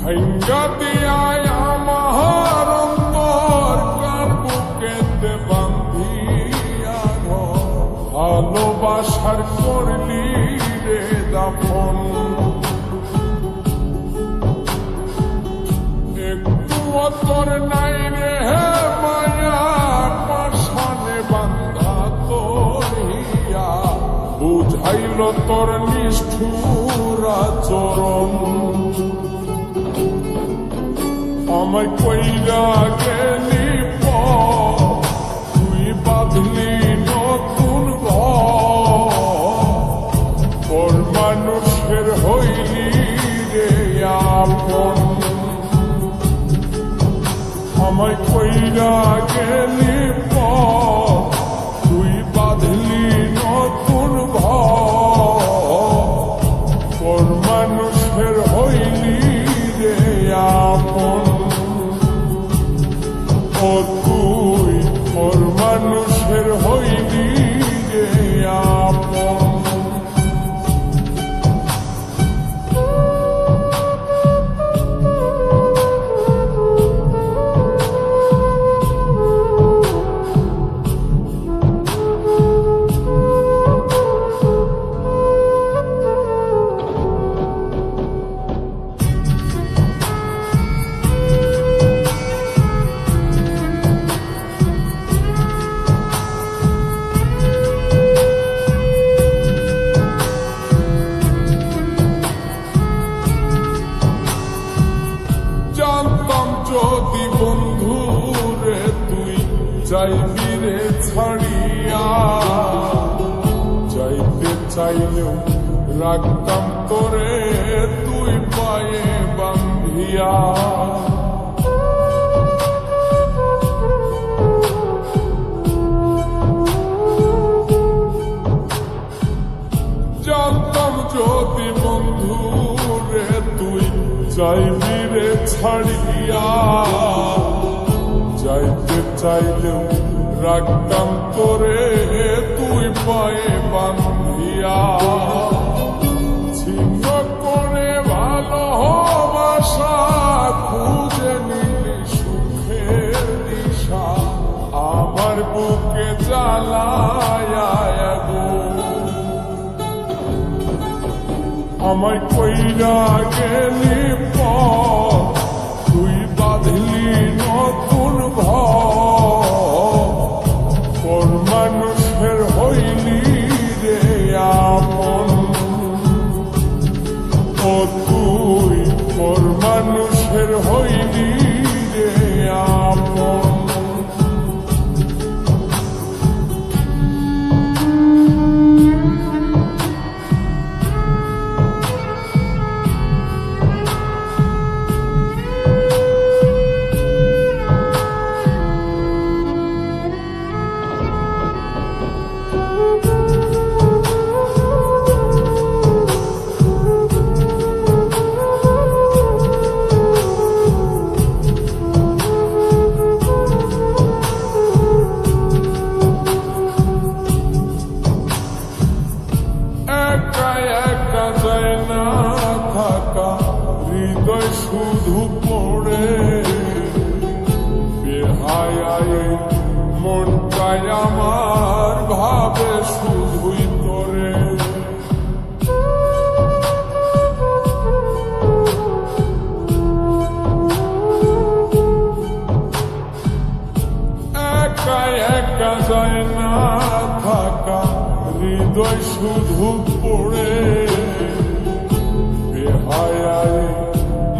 ভাঙ্গা দিয়ায় আমার অন্তর কার বুকেতে বান্ধিয়া ঘর, ভালোবাসার করলি রে দাফন। একটু তোর নাই রে মায়ার পাশানে বান্ধা তোর হিয়া, বুঝাইল তোর নিষ্ঠুর আচরণ। আমায় কইরা গেলি তুই বাঁধলি নতুন ঘর, মানুষের হইলি রে আপন। আমায় কইরা গেলি তুই বাঁধলি নতুন ঘর, মানুষের হইলি রে আপন। ও তুই ওর মানুষের হইলি রে আপন। জানতাম যদি বন্ধু রে তুই যাইবি রে ছাড়িয়া, যাইতে চাইলেও রাখতাম তোরে তুই পায়ে বান্ধিয়া। জানতাম যদি বন্ধু রে তুই যাইবি রে ছাড়িয়া, যাইতে চাইলেও রাখতাম তোরে তুই পায়ে বান্ধিয়া। ছিন্ন করে ভালোবাসা খুঁজে নিলি সুখের দিশা, আমার বুকে জ্বালায়া আগুন। আমায় কইরা গেলি তুই বাঁধলি নতুন ঘর, মানুষের হইলি রে আপন। ও তুই ওর মানুষের হইলি রে আপন। হৃদয় শুধু পড়ে বেহায়, মনটাই আমার ভাবে শুধুই তোরে। একা একা যায় না থাকা, হৃদয় শুধু পড়ে বেহায়,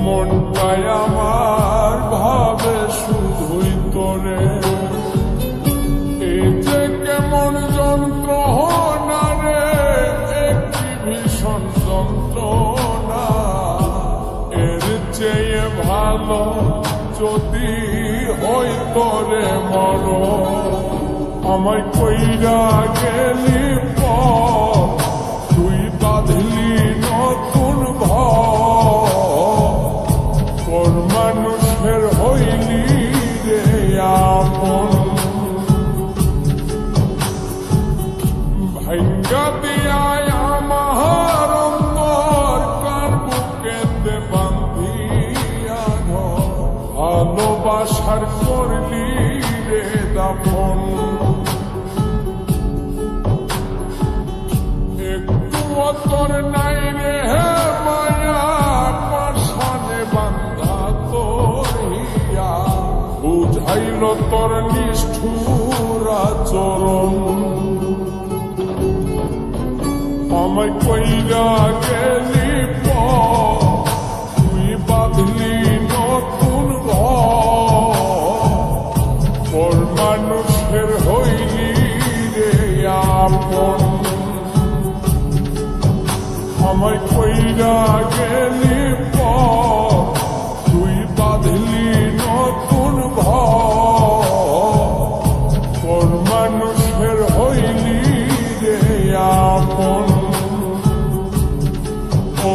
মনটাই আমার ভাবে শুধুই তোরে। এই যে কেমন যন্ত্রণা রে, একটি ভীষণ যন্ত্রণা, এর চেয়ে ভালো যদি হই তোরে মরণ। আমায় কইরা গেলি তুই বাঁধলি নতুন ঘর, মানুষের হইলি রে আপন। ভাঙ্গা দিয়ায় আমার অন্তর কার বুকেতে বান্ধিয়া ভালোবাসার করলি রে দাফন একটু তোর নাই রে মায়া পাশানে বান্ধা তোর হিয়া বুঝাইল তোর নিষ্ঠুর আচরণ আমায় কইরা গেলি তুই বাঁধলি নতুন ঘর মানুষের হইলি রে আপন আমায় কইরা গেলি তুই বাঁধলি নতুন ঘর মানুষের হইলি রে আপন ও